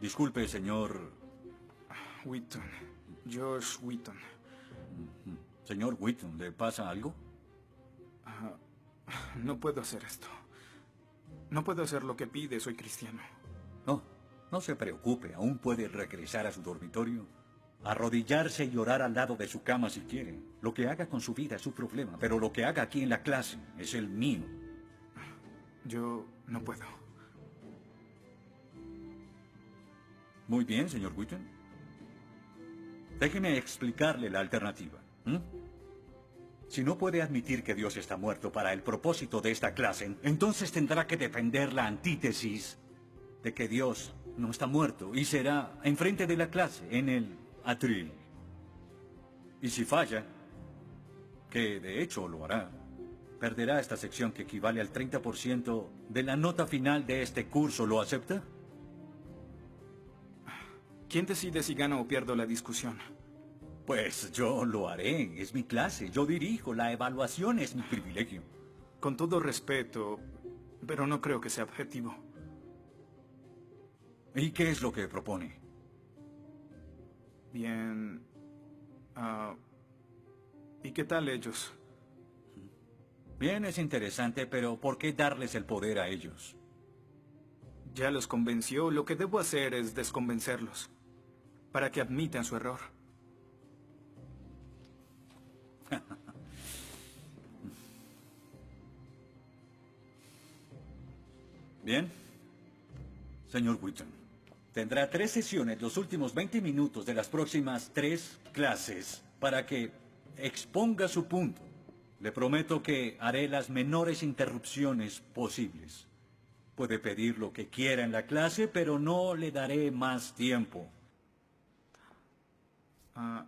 Disculpe, señor... Wheaton. Josh Wheaton. Señor Wheaton, ¿le pasa algo? No puedo hacer esto. No puedo hacer lo que pide, soy cristiano. No, no se preocupe, aún puede regresar a su dormitorio, arrodillarse y orar al lado de su cama si quiere. Lo que haga con su vida es su problema, pero lo que haga aquí en la clase es el mío. Yo no puedo. Muy bien, señor Wheaton. Déjeme explicarle la alternativa. Si no puede admitir que Dios está muerto para el propósito de esta clase, entonces tendrá que defender la antítesis de que Dios no está muerto y será enfrente de la clase, en el atril. Y si falla, que de hecho lo hará, perderá esta sección que equivale al 30% de la nota final de este curso. ¿Lo acepta? ¿Quién decide si gano o pierdo la discusión? Pues yo lo haré. Es mi clase. Yo dirijo. La evaluación es mi privilegio. Con todo respeto, pero no creo que sea objetivo. ¿Y qué es lo que propone? Bien... ¿y qué tal ellos? Bien, es interesante, pero ¿por qué darles el poder a ellos? Ya los convenció. Lo que debo hacer es desconvencerlos, para que admitan su error. Bien. Señor Wheaton, tendrá 3 sesiones los últimos 20 minutos de las próximas 3 clases para que exponga su punto. Le prometo que haré las menores interrupciones posibles. Puede pedir lo que quiera en la clase, pero no le daré más tiempo.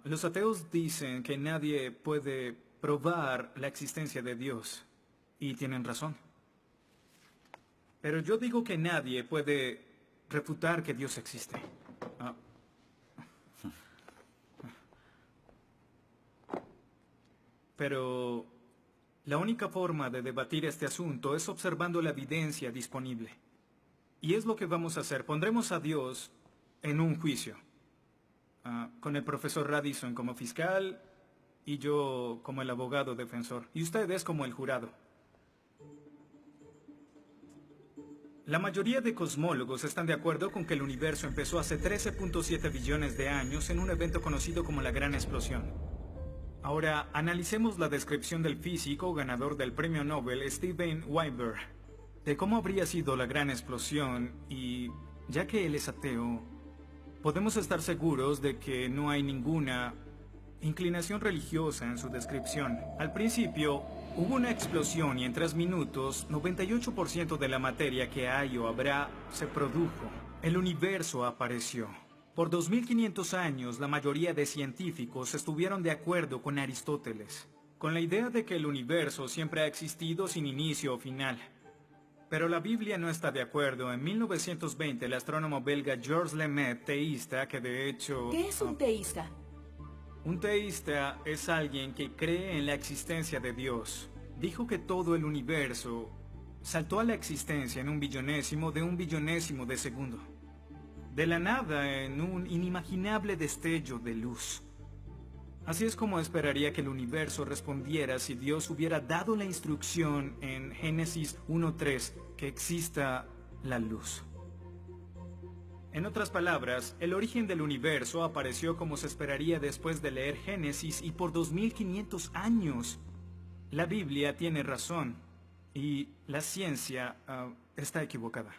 Los ateos dicen que nadie puede probar la existencia de Dios. Y tienen razón. Pero yo digo que nadie puede refutar que Dios existe. Pero la única forma de debatir este asunto es observando la evidencia disponible. Y es lo que vamos a hacer. Pondremos a Dios en un juicio. Con el profesor Radisson como fiscal y yo como el abogado defensor. Y ustedes como el jurado. La mayoría de cosmólogos están de acuerdo con que el universo empezó hace 13.7 billones de años en un evento conocido como la Gran Explosión. Ahora, analicemos la descripción del físico ganador del premio Nobel Steven Weinberg de cómo habría sido la Gran Explosión y, ya que él es ateo, podemos estar seguros de que no hay ninguna inclinación religiosa en su descripción. Al principio, hubo una explosión y en 3 minutos, 98% de la materia que hay o habrá se produjo. El universo apareció. Por 2500 años, la mayoría de científicos estuvieron de acuerdo con Aristóteles, con la idea de que el universo siempre ha existido sin inicio o final. Pero la Biblia no está de acuerdo. En 1920, el astrónomo belga Georges Lemaitre, teísta, que de hecho... ¿Qué es un teísta? Un teísta es alguien que cree en la existencia de Dios. Dijo que todo el universo saltó a la existencia en un billonésimo de segundo. De la nada, en un inimaginable destello de luz. Así es como esperaría que el universo respondiera si Dios hubiera dado la instrucción en Génesis 1:3 que exista la luz. En otras palabras, el origen del universo apareció como se esperaría después de leer Génesis y por 2500 años. La Biblia tiene razón y la ciencia está equivocada.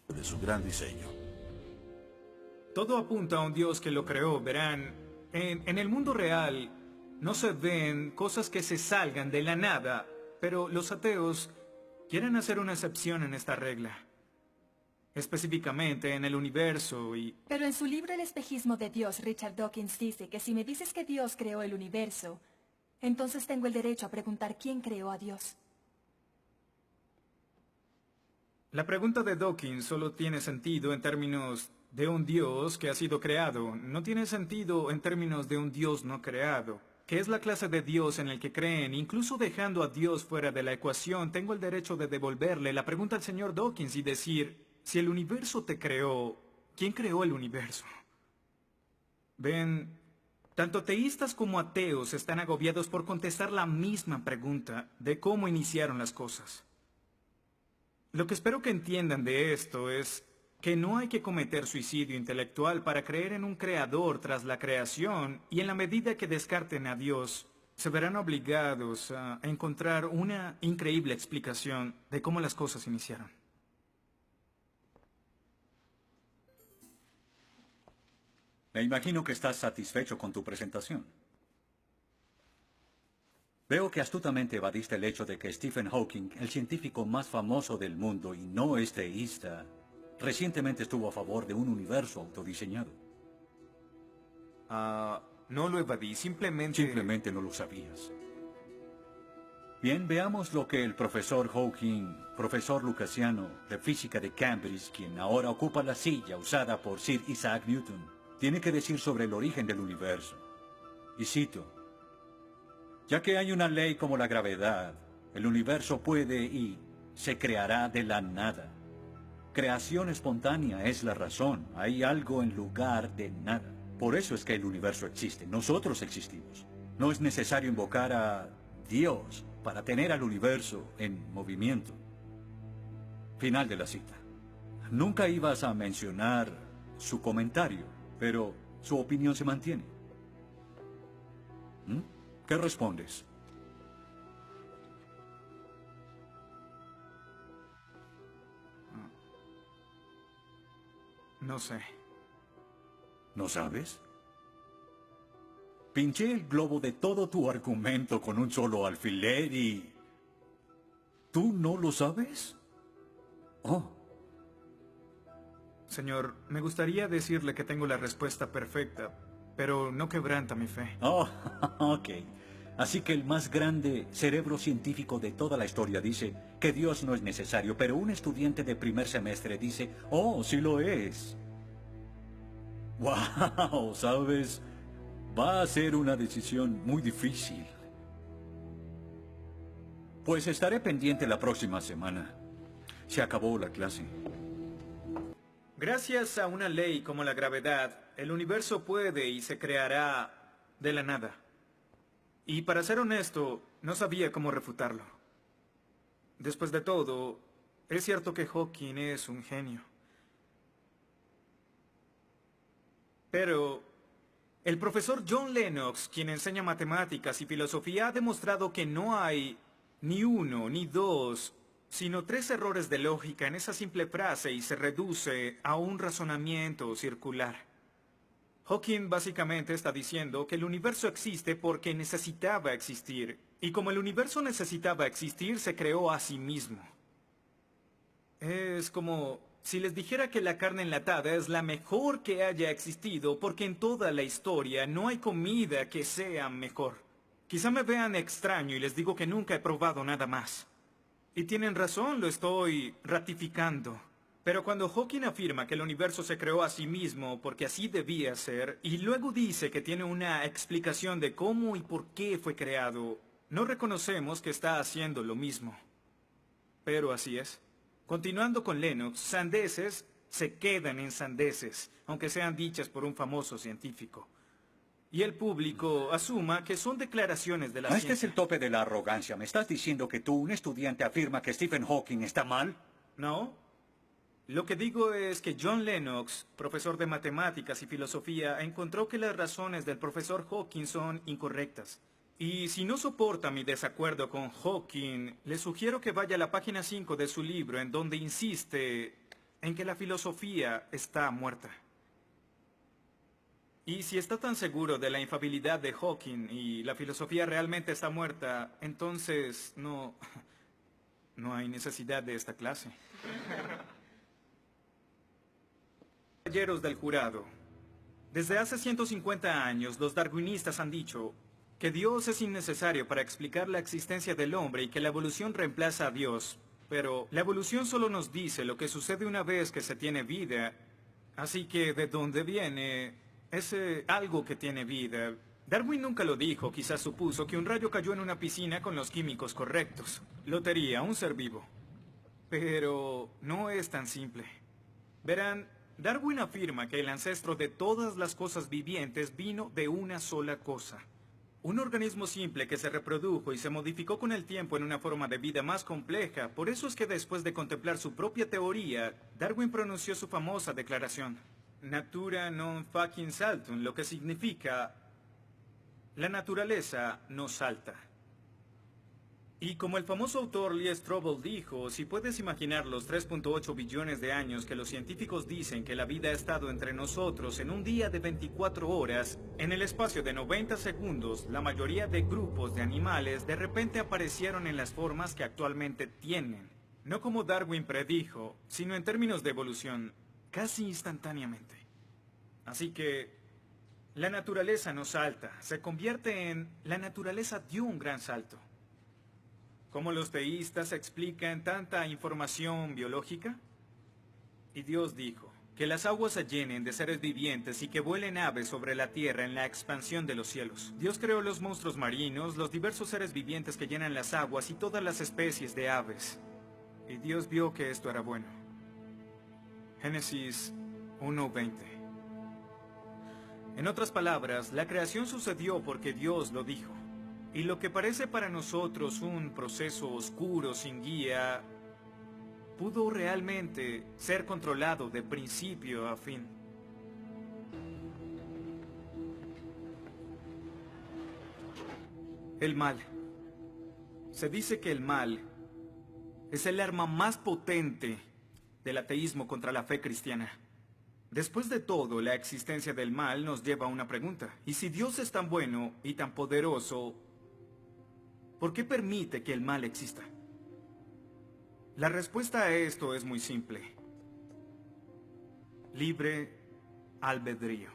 De su gran diseño. Todo apunta a un Dios que lo creó. Verán, en el mundo real no se ven cosas que se salgan de la nada, pero los ateos quieren hacer una excepción en esta regla. Específicamente en el universo y... Pero en su libro El espejismo de Dios, Richard Dawkins dice que si me dices que Dios creó el universo, entonces tengo el derecho a preguntar quién creó a Dios. La pregunta de Dawkins solo tiene sentido en términos de un Dios que ha sido creado. No tiene sentido en términos de un Dios no creado. ¿Qué es la clase de Dios en el que creen? Incluso dejando a Dios fuera de la ecuación, tengo el derecho de devolverle la pregunta al señor Dawkins y decir... Si el universo te creó, ¿quién creó el universo? Ven, tanto teístas como ateos están agobiados por contestar la misma pregunta de cómo iniciaron las cosas. Lo que espero que entiendan de esto es que no hay que cometer suicidio intelectual para creer en un creador tras la creación, y en la medida que descarten a Dios, se verán obligados a encontrar una increíble explicación de cómo las cosas iniciaron. Me imagino que estás satisfecho con tu presentación. Veo que astutamente evadiste el hecho de que Stephen Hawking, el científico más famoso del mundo y no es teísta, recientemente estuvo a favor de un universo autodiseñado. No lo evadí, simplemente... Simplemente no lo sabías. Bien, veamos lo que el profesor Hawking, profesor lucasiano de física de Cambridge, quien ahora ocupa la silla usada por Sir Isaac Newton, tiene que decir sobre el origen del universo. Y cito: ya que hay una ley como la gravedad, el universo puede y se creará de la nada. Creación espontánea es la razón. Hay algo en lugar de nada. Por eso es que el universo existe. Nosotros existimos. No es necesario invocar a Dios para tener al universo en movimiento. Final de la cita. Nunca ibas a mencionar su comentario, pero su opinión se mantiene. ¿Qué respondes? No sé. ¿No sabes? Pinché el globo de todo tu argumento con un solo alfiler y... ¿tú no lo sabes? Oh. Señor, me gustaría decirle que tengo la respuesta perfecta, pero no quebranta mi fe. Oh, ok. Así que el más grande cerebro científico de toda la historia dice que Dios no es necesario, pero un estudiante de primer semestre dice, oh, sí lo es. Wow, ¿sabes? Va a ser una decisión muy difícil. Pues estaré pendiente la próxima semana. Se acabó la clase. Gracias a una ley como la gravedad, el universo puede y se creará de la nada. Y para ser honesto, no sabía cómo refutarlo. Después de todo, es cierto que Hawking es un genio. Pero el profesor John Lennox, quien enseña matemáticas y filosofía, ha demostrado que no hay ni uno ni dos, sino 3 errores de lógica en esa simple frase, y se reduce a un razonamiento circular. Hawking básicamente está diciendo que el universo existe porque necesitaba existir, y como el universo necesitaba existir, se creó a sí mismo. Es como si les dijera que la carne enlatada es la mejor que haya existido, porque en toda la historia no hay comida que sea mejor. Quizá me vean extraño y les digo que nunca he probado nada más. Y tienen razón, lo estoy ratificando. Pero cuando Hawking afirma que el universo se creó a sí mismo porque así debía ser, y luego dice que tiene una explicación de cómo y por qué fue creado, no reconocemos que está haciendo lo mismo. Pero así es. Continuando con Lennox, sandeces se quedan en sandeces, aunque sean dichas por un famoso científico. Y el público asuma que son declaraciones de la ciencia. Este es el tope de la arrogancia. ¿Me estás diciendo que tú, un estudiante, afirma que Stephen Hawking está mal? No. Lo que digo es que John Lennox, profesor de matemáticas y filosofía, encontró que las razones del profesor Hawking son incorrectas. Y si no soporta mi desacuerdo con Hawking, le sugiero que vaya a la página 5 de su libro, en donde insiste en que la filosofía está muerta. Y si está tan seguro de la infalibilidad de Hawking y la filosofía realmente está muerta, entonces no hay necesidad de esta clase. Caballeros del jurado, desde hace 150 años los darwinistas han dicho que Dios es innecesario para explicar la existencia del hombre y que la evolución reemplaza a Dios. Pero la evolución solo nos dice lo que sucede una vez que se tiene vida. Así que, ¿de dónde viene ese algo que tiene vida? Darwin nunca lo dijo, quizás supuso que un rayo cayó en una piscina con los químicos correctos. Lotería, un ser vivo. Pero no es tan simple. Verán, Darwin afirma que el ancestro de todas las cosas vivientes vino de una sola cosa. Un organismo simple que se reprodujo y se modificó con el tiempo en una forma de vida más compleja. Por eso es que después de contemplar su propia teoría, Darwin pronunció su famosa declaración: Natura non facit saltum, lo que significa: la naturaleza no salta. Y como el famoso autor Lee Strobel dijo, si puedes imaginar los 3.8 billones de años que los científicos dicen que la vida ha estado entre nosotros en un día de 24 horas, en el espacio de 90 segundos, la mayoría de grupos de animales de repente aparecieron en las formas que actualmente tienen. No como Darwin predijo, sino en términos de evolución, casi instantáneamente. Así que la naturaleza no salta, se convierte en la naturaleza dio un gran salto. ¿Cómo los teístas explican tanta información biológica? Y Dios dijo, que las aguas se llenen de seres vivientes y que vuelen aves sobre la tierra en la expansión de los cielos. Dios creó los monstruos marinos, los diversos seres vivientes que llenan las aguas y todas las especies de aves. Y Dios vio que esto era bueno. Génesis 1:20. En otras palabras, la creación sucedió porque Dios lo dijo. Y lo que parece para nosotros un proceso oscuro sin guía, pudo realmente ser controlado de principio a fin. El mal. Se dice que el mal es el arma más potente del ateísmo contra la fe cristiana. Después de todo, la existencia del mal nos lleva a una pregunta. ¿Y si Dios es tan bueno y tan poderoso, por qué permite que el mal exista? La respuesta a esto es muy simple. Libre albedrío.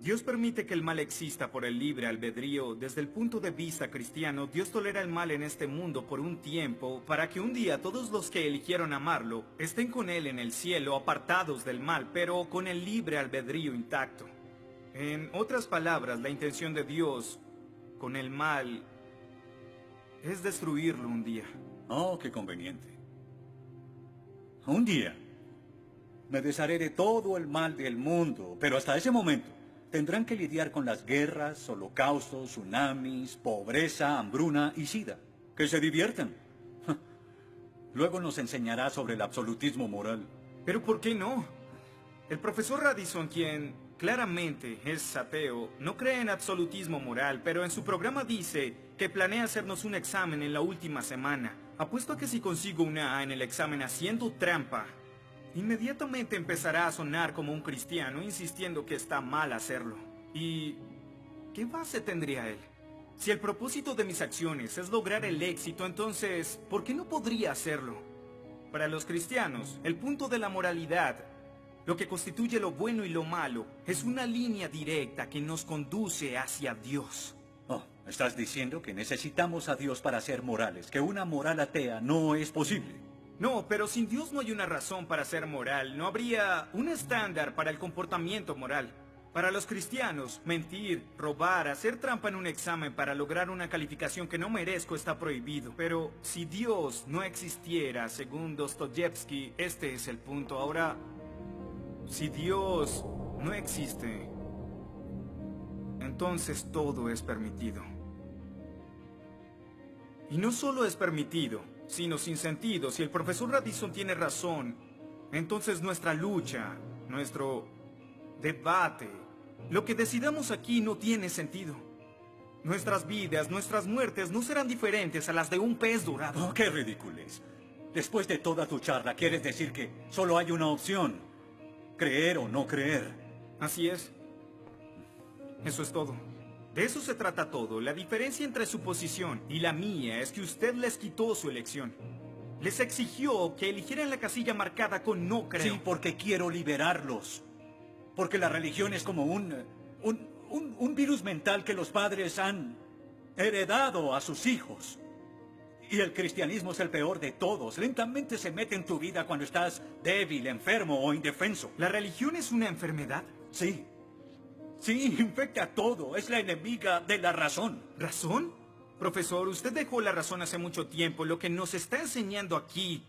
Dios permite que el mal exista por el libre albedrío. Desde el punto de vista cristiano, Dios tolera el mal en este mundo por un tiempo para que un día todos los que eligieron amarlo estén con Él en el cielo, apartados del mal, pero con el libre albedrío intacto. En otras palabras, la intención de Dios con el mal es destruirlo un día. Oh, qué conveniente. Un día me desharé de todo el mal del mundo, pero hasta ese momento tendrán que lidiar con las guerras, holocaustos, tsunamis, pobreza, hambruna y sida. Que se diviertan. Luego nos enseñará sobre el absolutismo moral. ¿Pero por qué no? El profesor Radisson, quien claramente es ateo, no cree en absolutismo moral, pero en su programa dice que planea hacernos un examen en la última semana. Apuesto a que si consigo una A en el examen haciendo trampa, inmediatamente empezará a sonar como un cristiano, insistiendo que está mal hacerlo. ¿Y qué base tendría él? Si el propósito de mis acciones es lograr el éxito, entonces, ¿por qué no podría hacerlo? Para los cristianos, el punto de la moralidad, lo que constituye lo bueno y lo malo, es una línea directa que nos conduce hacia Dios. Oh, estás diciendo que necesitamos a Dios para ser morales, que una moral atea no es posible. No, pero sin Dios no hay una razón para ser moral. No habría un estándar para el comportamiento moral. Para los cristianos, mentir, robar, hacer trampa en un examen para lograr una calificación que no merezco está prohibido. Pero si Dios no existiera, según Dostoyevsky, este es el punto. Ahora, si Dios no existe, entonces todo es permitido. Y no solo es permitido, sino sin sentido. Si el profesor Radisson tiene razón, entonces nuestra lucha, nuestro debate, lo que decidamos aquí no tiene sentido. Nuestras vidas, nuestras muertes no serán diferentes a las de un pez dorado. Oh, qué ridiculez. Después de toda tu charla, ¿quieres decir que solo hay una opción? Creer o no creer. Así es. Eso es todo. De eso se trata todo. La diferencia entre su posición y la mía es que usted les quitó su elección. Les exigió que eligieran la casilla marcada con no creo. Sí, porque quiero liberarlos. Porque la religión es como un virus mental que los padres han heredado a sus hijos. Y el cristianismo es el peor de todos. Lentamente se mete en tu vida cuando estás débil, enfermo o indefenso. ¿La religión es una enfermedad? Sí. Sí, infecta todo. Es la enemiga de la razón. ¿Razón? Profesor, usted dejó la razón hace mucho tiempo. Lo que nos está enseñando aquí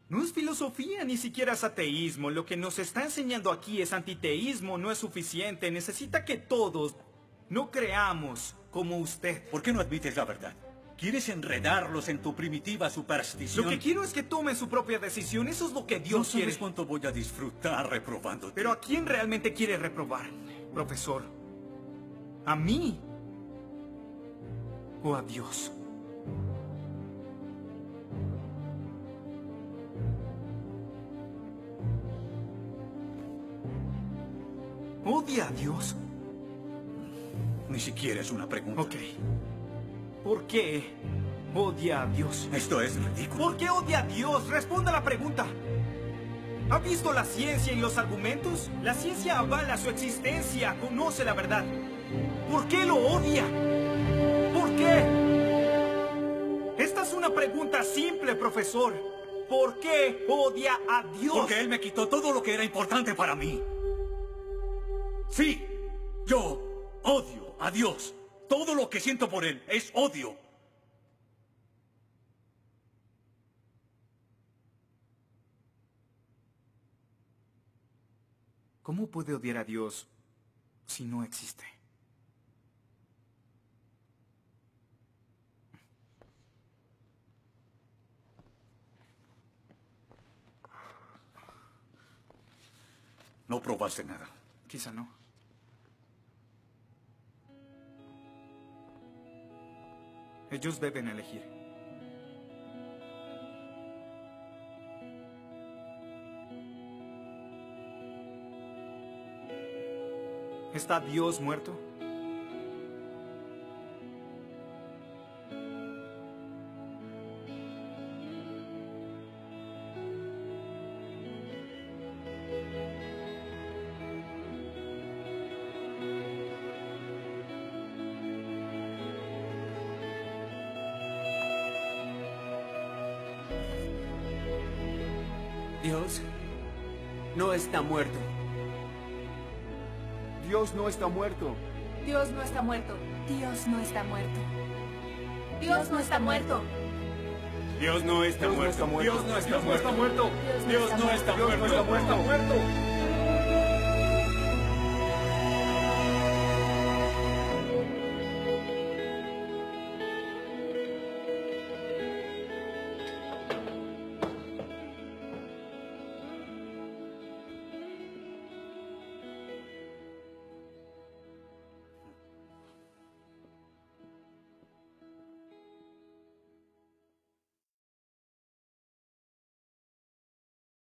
No es filosofía, ni siquiera es ateísmo. Lo que nos está enseñando aquí es antiteísmo, no es suficiente. Necesita que todos no creamos como usted. ¿Por qué no admites la verdad? ¿Quieres enredarlos en tu primitiva superstición? Lo que quiero es que tomen su propia decisión. Eso es lo que No Dios quiere. sabes cuánto voy a disfrutar reprobándote. Pero ¿a quién realmente quiere reprobar, profesor? ¿A mí? ¿O a Dios? ¿Odia a Dios? Ni siquiera es una pregunta. Ok. ¿Por qué odia a Dios? Esto es ridículo. ¿Por qué odia a Dios? Responda la pregunta. ¿Ha visto la ciencia y los argumentos? La ciencia avala su existencia, conoce la verdad. ¿Por qué lo odia? ¿Por qué? Esta es una pregunta simple, profesor. ¿Por qué odia a Dios? Porque Él me quitó todo lo que era importante para mí. Sí, yo odio a Dios. Todo lo que siento por Él es odio. ¿Cómo puede odiar a Dios si no existe? No probaste nada. Quizá no. Ellos deben elegir. ¿Está Dios muerto? Dios no está muerto. Dios no está muerto. Dios no está muerto. Dios no está muerto. Dios no está muerto. Dios no está muerto. Dios no está muerto. Dios no está muerto. Dios no está muerto. Dios no está muerto.